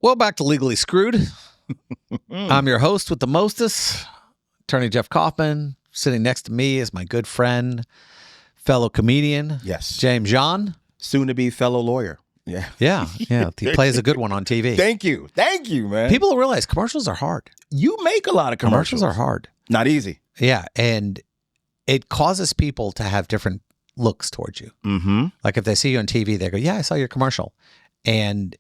Well, back to Legally Screwed. I'm your host with the mostest, attorney Jeff Kaufman. Sitting next to me is my good friend, fellow comedian, Yes. James John. Soon to be fellow lawyer. Yeah. Yeah. He plays a good one on TV. Thank you, man. People don't realize commercials are hard. You make a lot of commercials. Commercials are hard. Not easy. Yeah, and it causes people to have different looks towards you. Mm-hmm. Like if they see you on TV, they go, "Yeah, I saw your commercial," and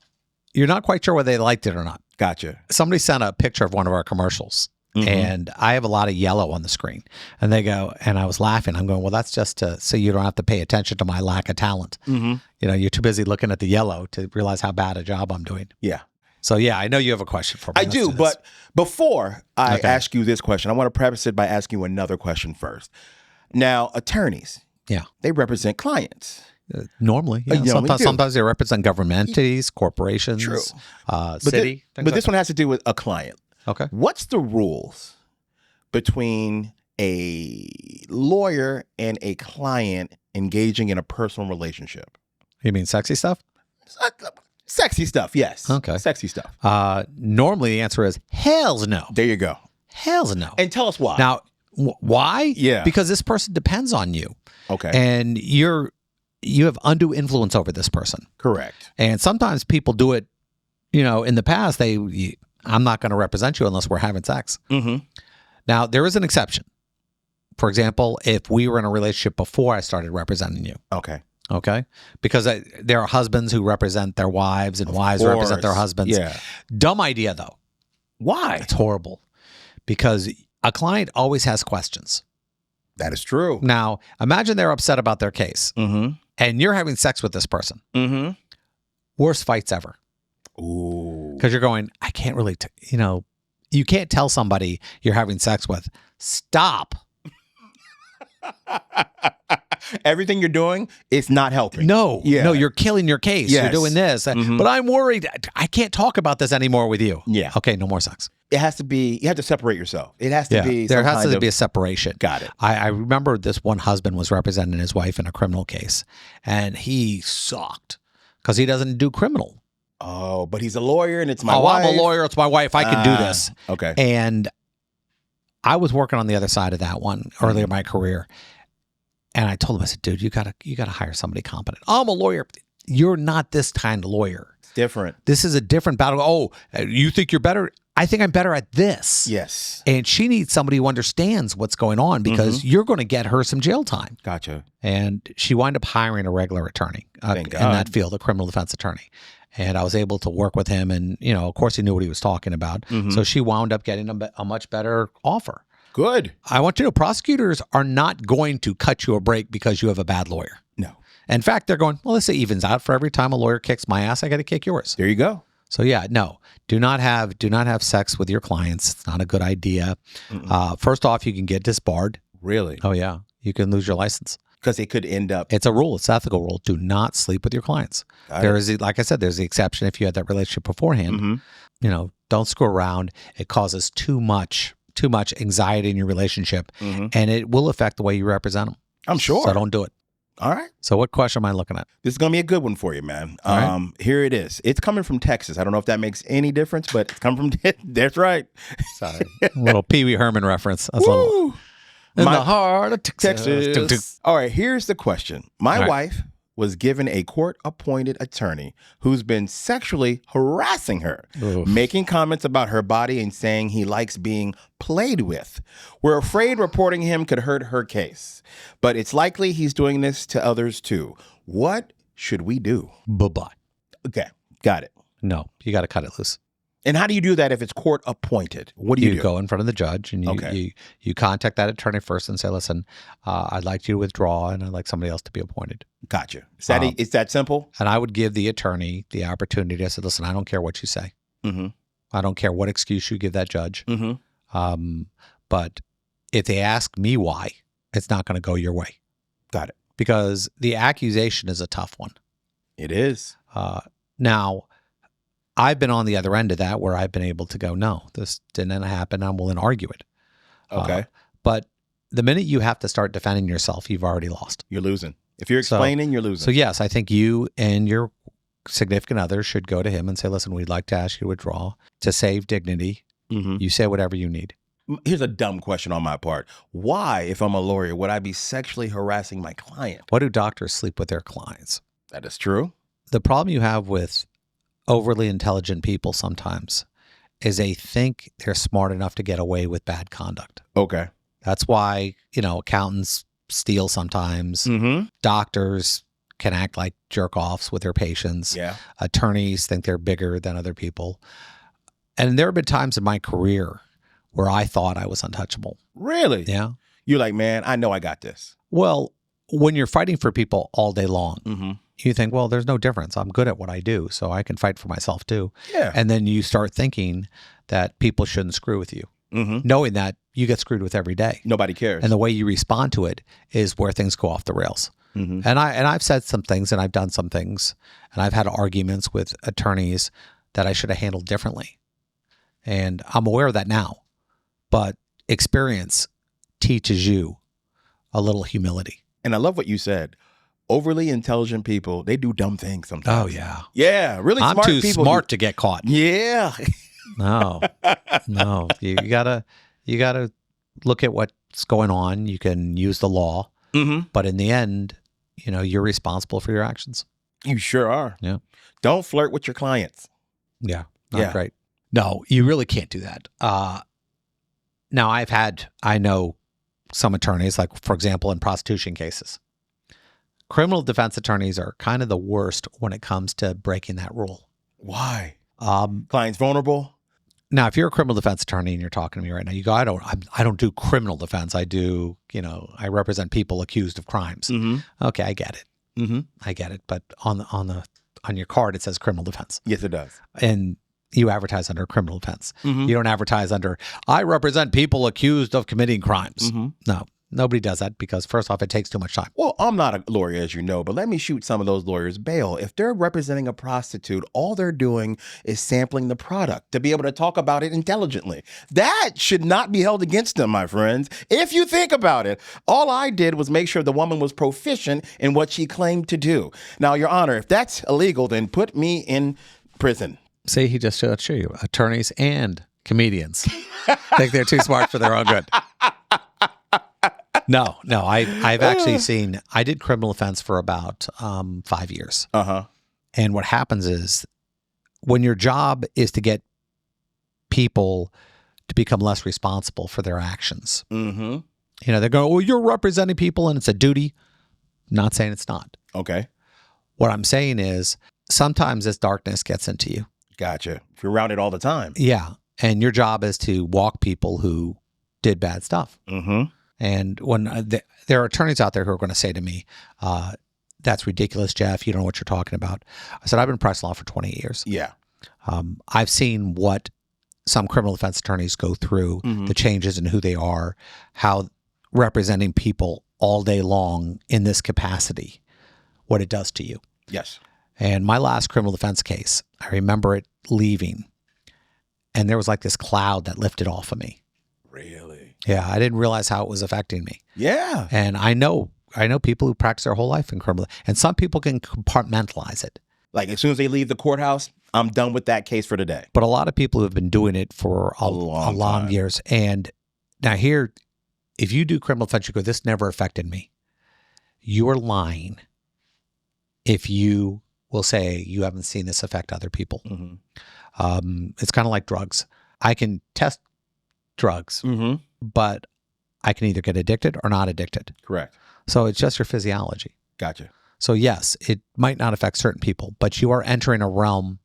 you're not quite sure whether they liked it or not. Gotcha. Somebody sent a picture of one of our commercials, and I have a lot of yellow on the screen. And they go, and I was laughing. I'm going, well, that's just so you don't have to pay attention to my lack of talent. Mm-hmm. You know, you're too busy looking at the yellow to realize how bad a job I'm doing. Yeah. So, yeah, I know you have a question for me. I do, but before I Okay. ask you this question, I want to preface it by asking you another question first. Now, attorneys, Yeah. they represent clients. Normally, yeah. Normally do. Sometimes they represent government entities, corporations, True. city. But this one has to do with a client. Okay. What's the rules between a lawyer and a client engaging in a personal relationship? You mean sexy stuff? Sexy stuff, yes. Okay. Sexy stuff. Normally, the answer is hells no. There you go. Hells no. And tell us why. Now, why? Yeah. Because this person depends on you. Okay. And you have undue influence over this person. Correct. And sometimes people do it, in the past, I'm not going to represent you unless we're having sex. Mm-hmm. Now, there is an exception. For example, if we were in a relationship before I started representing you. Okay. Okay? Because there are husbands who represent their wives and wives represent their husbands. Yeah. Dumb idea, though. Why? It's horrible. Because a client always has questions. That is true. Now, imagine they're upset about their case. Mm-hmm. And you're having sex with this person. Mm-hmm. Worst fights ever. Ooh. Because you're going, I can't really, you can't tell somebody you're having sex with, stop. Everything you're doing is not helping. No, Yeah. no, you're killing your case. Yes. You're doing this. Mhm. But I'm worried. I can't talk about this anymore with you. Yeah. Okay, no more sex. It has to be, you have to separate yourself. It has to be There some has kind to of- be a separation. Got it. I remember this one husband was representing his wife in a criminal case, and he sucked because he doesn't do criminal. Oh, but he's a lawyer and it's my wife. I'm a lawyer. It's my wife. I can do this. Okay. And I was working on the other side of that one earlier in my career. And I told him, I said, dude, you gotta hire somebody competent. I'm a lawyer. You're not this kind of lawyer. It's different. This is a different battle. Oh, you think you're better? I think I'm better at this. Yes. And she needs somebody who understands what's going on because you're going to get her some jail time. Gotcha. And she wound up hiring a regular attorney in Thank God. that field, a criminal defense attorney. And I was able to work with him. And, of course, he knew what he was talking about. Mhm. So she wound up getting a much better offer. Good. I want you to know, prosecutors are not going to cut you a break because you have a bad lawyer. No. In fact, they're going, well, this evens out. For every time a lawyer kicks my ass, I got to kick yours. There you go. So yeah, no, do not have sex with your clients. It's not a good idea. First off, you can get disbarred. Really? Oh yeah, you can lose your license. Because it could end up. It's a rule. It's an ethical rule. Do not sleep with your clients. Got There it. is, like I said, there's the exception if you had that relationship beforehand. Mhm. Don't screw around. It causes too much anxiety in your relationship, and it will affect the way you represent them. I'm sure. So don't do it. All right. So what question am I looking at? This is going to be a good one for you, man. All right. Here it is. It's coming from Texas. I don't know if that makes any difference, but it's coming from, that's right. Sorry, a little Pee Wee Herman reference. That's a little, Woo! in My- the heart of Texas. All right, here's the question. My All right. wife was given a court-appointed attorney who's been sexually harassing her, Oof. making comments about her body and saying he likes being played with. We're afraid reporting him could hurt her case, but it's likely he's doing this to others too. What should we do? Bye-bye. Okay, got it. No, you got to cut it loose. And how do you do that if it's court-appointed? What do you do? Go in front of the judge and you contact that attorney first and say, listen, I'd like you to withdraw and I'd like somebody else to be appointed. Gotcha. Is that simple? And I would give the attorney the opportunity to say, listen, I don't care what you say. Mm-hmm. I don't care what excuse you give that judge. Mm-hmm. But if they ask me why, it's not going to go your way. Got it. Because the accusation is a tough one. It is. Now, I've been on the other end of that where I've been able to go, no, this didn't happen. I'm willing to argue it. Okay. But the minute you have to start defending yourself, you've already lost. You're losing. If you're explaining, you're losing. So yes, I think you and your significant other should go to him and say, listen, we'd like to ask you to withdraw to save dignity. You say whatever you need. Here's a dumb question on my part. Why, if I'm a lawyer, would I be sexually harassing my client? Why do doctors sleep with their clients? That is true. The problem you have with overly intelligent people sometimes is they think they're smart enough to get away with bad conduct. Okay. That's why, accountants steal sometimes. Doctors can act like jerk-offs with their patients. Yeah. Attorneys think they're bigger than other people. And there have been times in my career where I thought I was untouchable. Really? Yeah. You're like, man, I know I got this. Well, when you're fighting for people all day long, you think, well, there's no difference. I'm good at what I do, so I can fight for myself too. Yeah. And then you start thinking that people shouldn't screw with you, knowing that you get screwed with every day. Nobody cares. And the way you respond to it is where things go off the rails. And I've said some things and I've done some things and I've had arguments with attorneys that I should have handled differently. And I'm aware of that now. But experience teaches you a little humility. And I love what you said. Overly intelligent people, they do dumb things sometimes. Oh, yeah. Yeah, really I'm smart too people. smart to get caught. Yeah. No. You gotta look at what's going on. You can use the law. But in the end, you're responsible for your actions. You sure are. Yeah. Don't flirt with your clients. Yeah. Not great. No, you really can't do that. Now, I know some attorneys, like, for example, in prostitution cases. Criminal defense attorneys are kind of the worst when it comes to breaking that rule. Why? Client's vulnerable? Now, if you're a criminal defense attorney and you're talking to me right now, you go, I don't do criminal defense. I do, I represent people accused of crimes. Okay, I get it. I get it. But on your card, it says criminal defense. Yes, it does. And you advertise under criminal defense. You don't advertise under, I represent people accused of committing crimes. No, nobody does that because, first off, it takes too much time. Well, I'm not a lawyer, as you know, but let me shoot some of those lawyers bail. If they're representing a prostitute, all they're doing is sampling the product to be able to talk about it intelligently. That should not be held against them, my friends. If you think about it, all I did was make sure the woman was proficient in what she claimed to do. Now, Your Honor, if that's illegal, then put me in prison. See, he just showed you. Attorneys and comedians think they're too smart for their own good. No, I've actually seen, I did criminal defense for about 5 years. And what happens is when your job is to get people to become less responsible for their actions, they're going, well, you're representing people and it's a duty. Not saying it's not. Okay. What I'm saying is sometimes this darkness gets into you. Gotcha. If you're around it all the time. Yeah. And your job is to walk people who did bad stuff. And when there are attorneys out there who are going to say to me, that's ridiculous, Jeff. You don't know what you're talking about. I said, I've been practicing law for 20 years. Yeah. I've seen what some criminal defense attorneys go through, the changes in who they are, how representing people all day long in this capacity, what it does to you. Yes. And my last criminal defense case, I remember it leaving, and there was like this cloud that lifted off of me. Really? Yeah, I didn't realize how it was affecting me. Yeah. And I know people who practice their whole life in criminal, and some people can compartmentalize it. Like as soon as they leave the courthouse, I'm done with that case for today. But a lot of people have been doing it for a long long years. And now here, if you do criminal defense, you go, this never affected me. You are lying if you will say you haven't seen this affect other people. It's kind of like drugs. I can test drugs, but I can either get addicted or not addicted. Correct. So it's just your physiology. Gotcha. So yes, it might not affect certain people, but you are entering a realm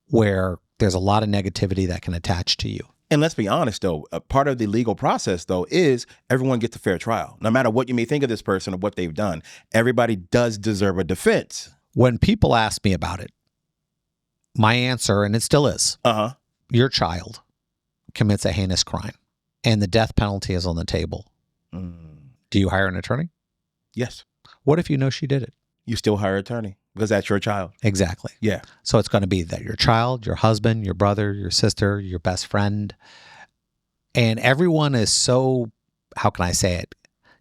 where there's a lot of negativity that can attach to you. And let's be honest, though, a part of the legal process, though, is everyone gets a fair trial. No matter what you may think of this person or what they've done, everybody does deserve a defense. When people ask me about it, my answer, and it still is, your child commits a heinous crime and the death penalty is on the table. Do you hire an attorney? Yes. What if you know she did it? You still hire an attorney because that's your child. Exactly. Yeah. So it's going to be that your child, your husband, your brother, your sister, your best friend. And everyone is so, how can I say it,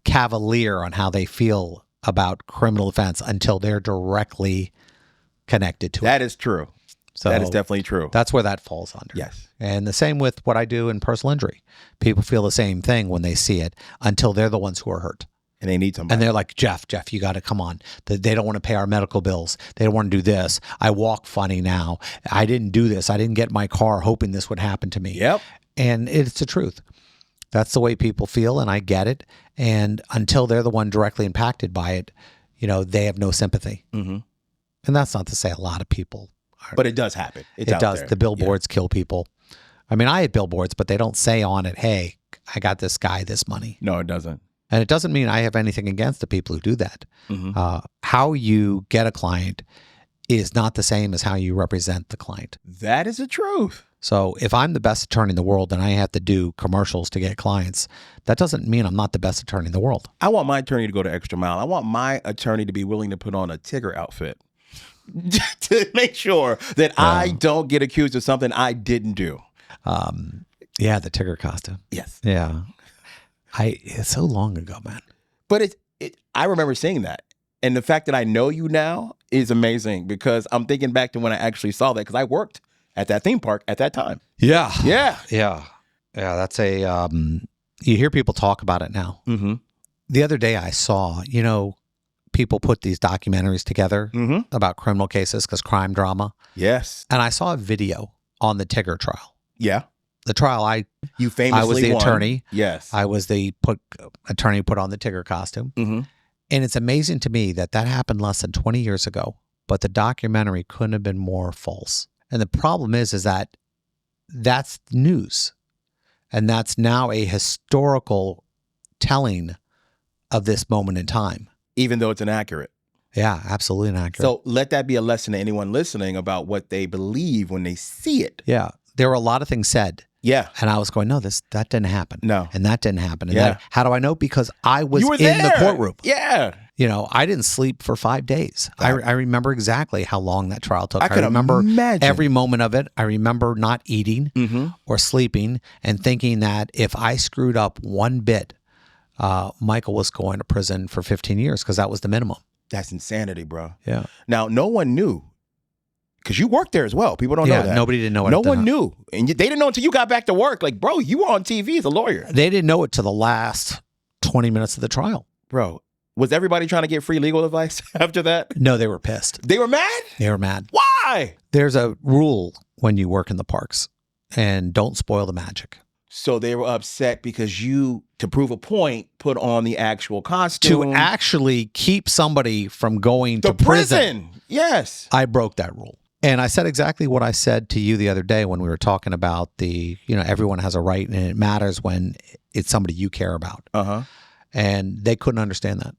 cavalier on how they feel about criminal defense until they're directly connected to it. That is true. So that is definitely true. That's where that falls under. Yes. And the same with what I do in personal injury. People feel the same thing when they see it until they're the ones who are hurt. And they need somebody. And they're like, Jeff, you got to come on. They don't want to pay our medical bills. They don't want to do this. I walk funny now. I didn't do this. I didn't get in my car hoping this would happen to me. Yep. And it's the truth. That's the way people feel, and I get it. And until they're the one directly impacted by it, they have no sympathy. Mm-hmm. And that's not to say a lot of people are. But it does happen. It does. There. The billboards kill people. I mean, I had billboards, but they don't say on it, hey, I got this guy this money. No, it doesn't. And it doesn't mean I have anything against the people who do that. Mm-hmm. How you get a client is not the same as how you represent the client. That is the truth. So if I'm the best attorney in the world and I have to do commercials to get clients, that doesn't mean I'm not the best attorney in the world. I want my attorney to go the extra mile. I want my attorney to be willing to put on a Tigger outfit to make sure that I don't get accused of something I didn't do. Yeah, the Tigger costume. Yes. Yeah. It's so long ago, man. But I remember seeing that. And the fact that I know you now is amazing because I'm thinking back to when I actually saw that because I worked at that theme park at that time. Yeah. Yeah. Yeah. Yeah. That's you hear people talk about it now. Mm-hmm. The other day I saw, people put these documentaries together about criminal cases because crime drama. Yes. And I saw a video on the Tigger trial. Yeah. The trial you famously I was the won. attorney. Yes. I was the attorney who put on the Tigger costume. Mm-hmm. And it's amazing to me that happened less than 20 years ago, but the documentary couldn't have been more false. And the problem is that that's news. And that's now a historical telling of this moment in time. Even though it's inaccurate. Yeah, absolutely inaccurate. So let that be a lesson to anyone listening about what they believe when they see it. Yeah. There were a lot of things said. Yeah. And I was going, no, that didn't happen. No. And that didn't happen. And Yeah. how do I know? Because I was You were in there. the courtroom. Yeah. I didn't sleep for 5 days. I remember exactly how long that trial took. I could remember imagine. every moment of it. I remember not eating Mm-hmm. or sleeping and thinking that if I screwed up one bit, Michael was going to prison for 15 years because that was the minimum. That's insanity, bro. Yeah. Now, no one knew. Because you worked there as well. People don't know that. Nobody didn't know it. No one knew. And they didn't know until you got back to work. Like, bro, you were on TV as a lawyer. They didn't know it till the last 20 minutes of the trial. Bro, was everybody trying to get free legal advice after that? No, they were pissed. They were mad? They were mad. Why? There's a rule when you work in the parks, and don't spoil the magic. So they were upset because you, to prove a point, put on the actual costume. To actually keep somebody from going to prison. Yes. I broke that rule. And I said exactly what I said to you the other day when we were talking about everyone has a right and it matters when it's somebody you care about. Uh-huh. And they couldn't understand that.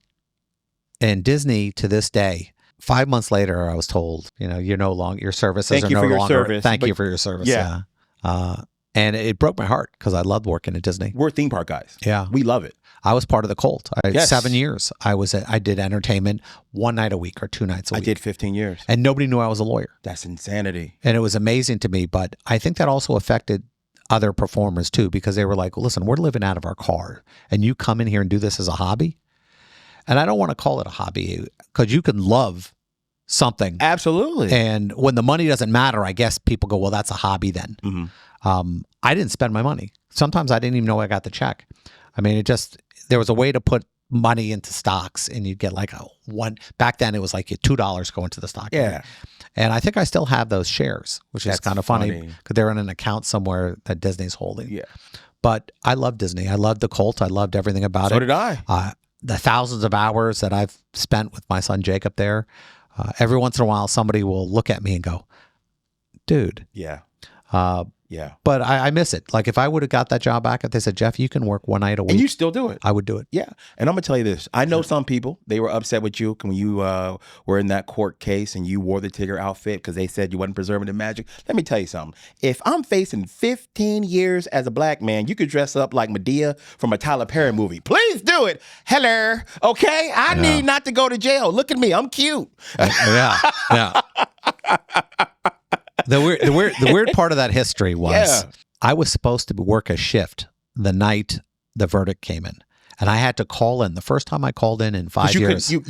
And Disney, to this day, 5 months later, I was told, you're no longer, your services are no longer. Thank you for your service. Yeah. And it broke my heart because I loved working at Disney. We're theme park guys. Yeah. We love it. I was part of the cult. Yes. 7 years. I did entertainment 1 night a week or 2 nights a week. I did 15 years. And nobody knew I was a lawyer. That's insanity. And it was amazing to me. But I think that also affected other performers too, because they were like, well, listen, we're living out of our car and you come in here and do this as a hobby. And I don't want to call it a hobby because you can love something. Absolutely. And when the money doesn't matter, I guess people go, well, that's a hobby then. Mm-hmm. I didn't spend my money. Sometimes I didn't even know I got the check. I mean, there was a way to put money into stocks and you'd get like back then it was like $2 going to the stock. Yeah. And I think I still have those shares, which is kind of funny because they're in an account somewhere that Disney's holding. Yeah. But I love Disney. I loved the cult. I loved everything about it. So did I. The thousands of hours that I've spent with my son Jacob there. Every once in a while, somebody will look at me and go, dude. Yeah. Yeah. But I miss it. Like if I would have got that job back, if they said, Jeff, you can work 1 night a week. And you still do it. I would do it. Yeah. And I'm going to tell you this. I know some people, they were upset with you when you were in that court case and you wore the Tigger outfit because they said you wasn't preserving the magic. Let me tell you something. If I'm facing 15 years as a black man, you could dress up like Medea from a Tyler Perry movie. Please do it. Hello. Okay? I need not to go to jail. Look at me. I'm cute. Yeah. The weird part of that history was I was supposed to work a shift the night the verdict came in. And I had to call in. The first time I called in 5 years. You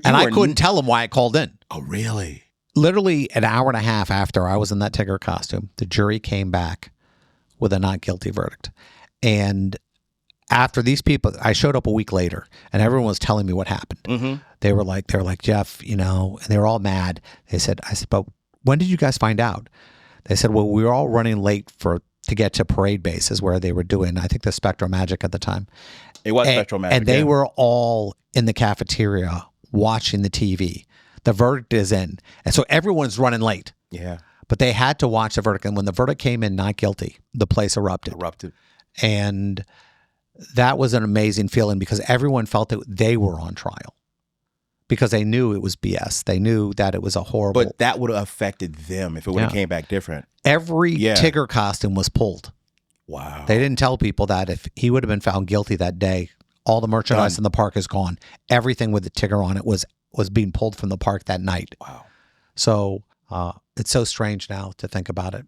I couldn't tell them why I called in. Oh, really? literally an hour and a half after I was in that Tigger costume, the jury came back with a not guilty verdict. And after these people, I showed up a week later, and everyone was telling me what happened. Mm-hmm. They were like, Jeff, and they were all mad. I said, but when did you guys find out? They said, well, we were all running late to get to parade bases where they were doing, I think, the Spectral Magic at the time. It was Spectral Magic. And they were all in the cafeteria watching the TV. The verdict is in. And so everyone's running late. Yeah. But they had to watch the verdict. And when the verdict came in not guilty, the place erupted. And that was an amazing feeling because everyone felt that they were on trial because they knew it was BS. They knew that it was a horrible. But that would have affected them if it would have came back different. Every Tigger costume was pulled. Wow. They didn't tell people that if he would have been found guilty that day, all the merchandise in the park is gone. Everything with the Tigger on it was being pulled from the park that night. Wow. So it's so strange now to think about it.